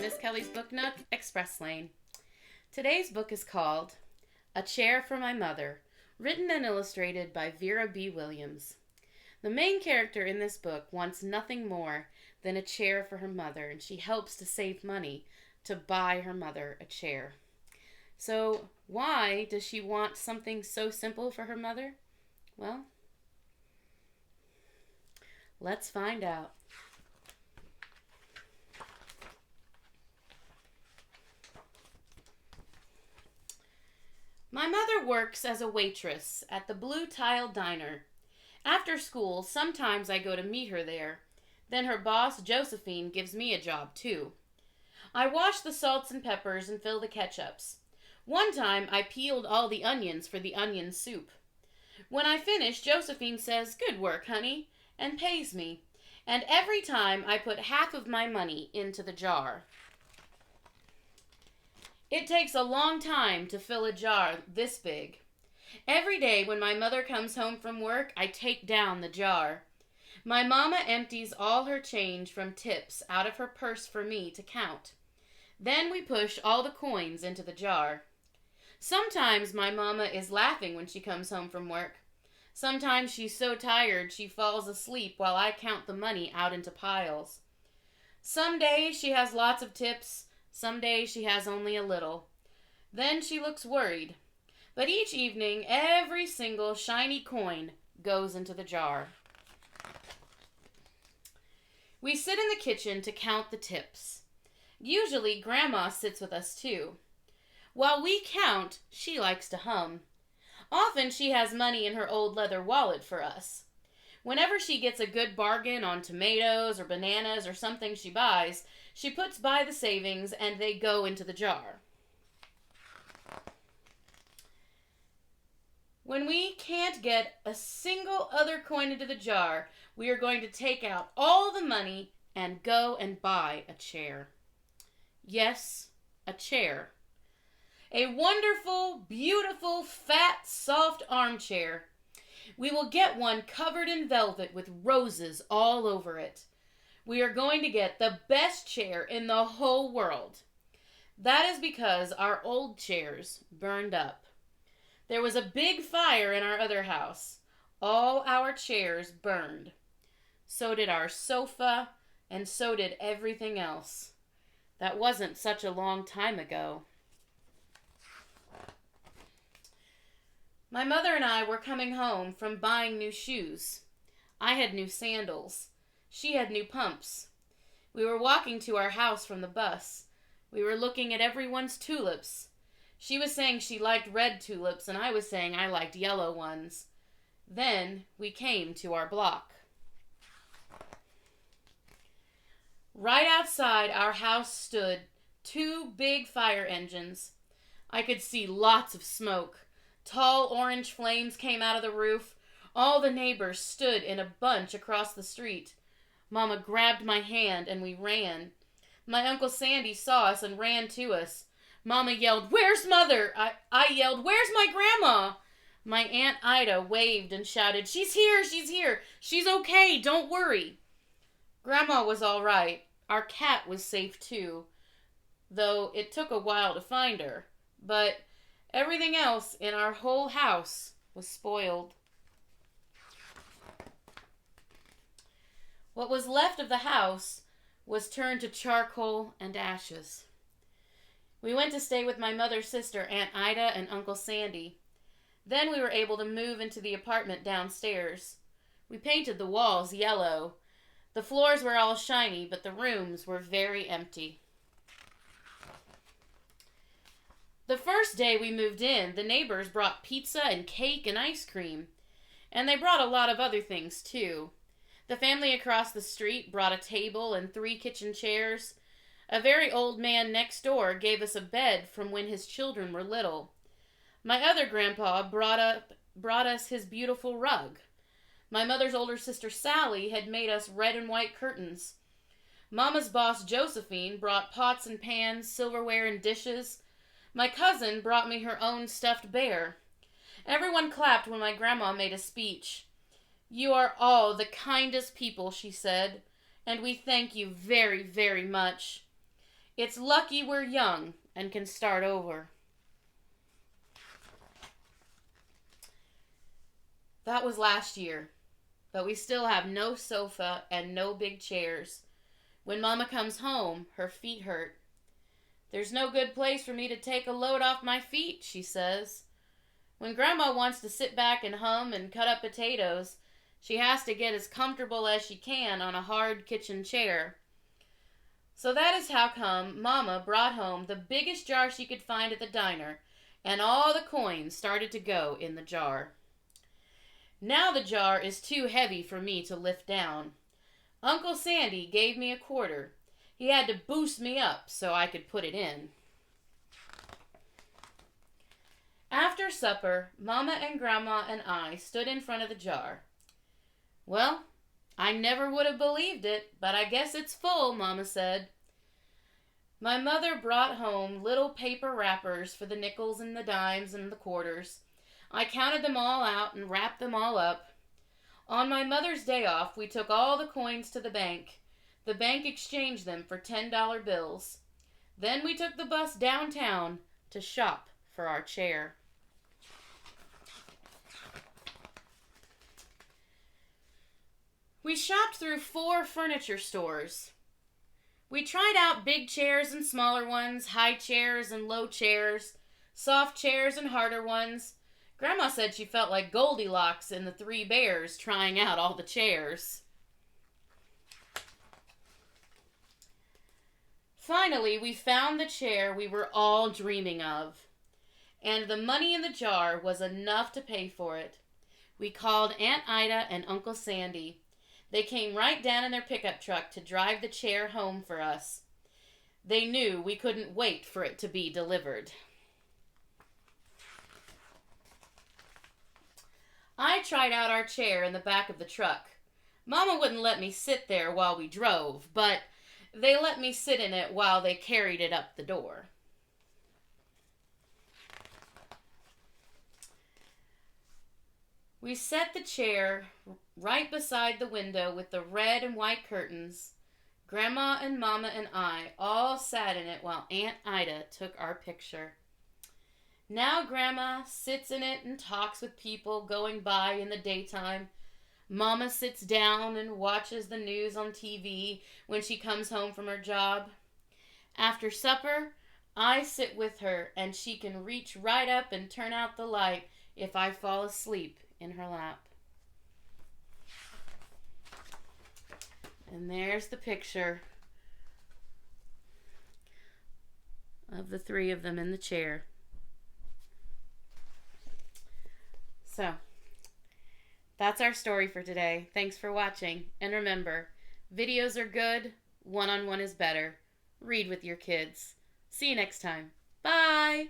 Miss Kelly's Book Nook, Express Lane. Today's book is called A Chair for My Mother, written and illustrated by Vera B. Williams. The main character in this book wants nothing more than a chair for her mother, and she helps to save money to buy her mother a chair. So, why does she want something so simple for her mother? Well, let's find out. My mother works as a waitress at the Blue Tile Diner. After school, sometimes I go to meet her there. Then her boss, Josephine, gives me a job too. I wash the salts and peppers and fill the ketchups. One time I peeled all the onions for the onion soup. When I finish, Josephine says, "Good work, honey," and pays me. And every time I put half of my money into the jar. It takes a long time to fill a jar this big. Every day when my mother comes home from work, I take down the jar. My mama empties all her change from tips out of her purse for me to count. Then we push all the coins into the jar. Sometimes my mama is laughing when she comes home from work. Sometimes she's so tired she falls asleep while I count the money out into piles. Some days she has lots of tips. Some days she has only a little. Then she looks worried. But each evening, every single shiny coin goes into the jar. We sit in the kitchen to count the tips. Usually, Grandma sits with us too. While we count, she likes to hum. Often she has money in her old leather wallet for us. Whenever she gets a good bargain on tomatoes or bananas or something she buys, she puts by the savings and they go into the jar. When we can't get a single other coin into the jar, we are going to take out all the money and go and buy a chair. Yes, a chair. A wonderful, beautiful, fat, soft armchair. We will get one covered in velvet with roses all over it. We are going to get the best chair in the whole world. That is because our old chairs burned up. There was a big fire in our other house. All our chairs burned. So did our sofa, and so did everything else. That wasn't such a long time ago. My mother and I were coming home from buying new shoes. I had new sandals. She had new pumps. We were walking to our house from the bus. We were looking at everyone's tulips. She was saying she liked red tulips, and I was saying I liked yellow ones. Then we came to our block. Right outside our house stood 2 big fire engines. I could see lots of smoke. Tall orange flames came out of the roof. All the neighbors stood in a bunch across the street. Mama grabbed my hand and we ran. My Uncle Sandy saw us and ran to us. Mama yelled, "Where's Mother?" I yelled, "Where's my grandma?" My Aunt Ida waved and shouted, "She's here, she's here. She's okay, don't worry." Grandma was all right. Our cat was safe too, though it took a while to find her. But everything else in our whole house was spoiled. What was left of the house was turned to charcoal and ashes. We went to stay with my mother's sister, Aunt Ida, and Uncle Sandy. Then we were able to move into the apartment downstairs. We painted the walls yellow. The floors were all shiny, but the rooms were very empty. The first day we moved in, the neighbors brought pizza and cake and ice cream. And they brought a lot of other things, too. The family across the street brought a table and 3 kitchen chairs. A very old man next door gave us a bed from when his children were little. My other grandpa brought us his beautiful rug. My mother's older sister Sally had made us red and white curtains. Mama's boss Josephine brought pots and pans, silverware and dishes. My cousin brought me her own stuffed bear. Everyone clapped when my grandma made a speech. "You are all the kindest people," she said, "and we thank you very, very much." It's lucky we're young and can start over. That was last year, but we still have no sofa and no big chairs. When Mama comes home, her feet hurt. There's no good place for me to take a load off my feet, she says. When Grandma wants to sit back and hum and cut up potatoes, she has to get as comfortable as she can on a hard kitchen chair. So that is how come Mama brought home the biggest jar she could find at the diner, and all the coins started to go in the jar. Now the jar is too heavy for me to lift down. Uncle Sandy gave me a quarter. He had to boost me up so I could put it in. After supper, Mama and Grandma and I stood in front of the jar. Well, I never would have believed it, but I guess it's full, Mama said. My mother brought home little paper wrappers for the nickels and the dimes and the quarters. I counted them all out and wrapped them all up. On my mother's day off, we took all the coins to the bank. The bank exchanged them for $10 bills. Then we took the bus downtown to shop for our chair. We shopped through 4 furniture stores. We tried out big chairs and smaller ones, high chairs and low chairs, soft chairs and harder ones. Grandma said she felt like Goldilocks in the 3 Bears trying out all the chairs. Finally, we found the chair we were all dreaming of, and the money in the jar was enough to pay for it. We called Aunt Ida and Uncle Sandy. They came right down in their pickup truck to drive the chair home for us. They knew we couldn't wait for it to be delivered. I tried out our chair in the back of the truck. Mama wouldn't let me sit there while we drove, but they let me sit in it while they carried it up the door. We set the chair right beside the window with the red and white curtains. Grandma and Mama and I all sat in it while Aunt Ida took our picture. Now Grandma sits in it and talks with people going by in the daytime. Mama sits down and watches the news on TV when she comes home from her job. After supper, I sit with her and she can reach right up and turn out the light if I fall asleep in her lap. And there's the picture of the 3 of them in the chair. So, that's our story for today. Thanks for watching. And remember, videos are good, one-on-one is better. Read with your kids. See you next time. Bye!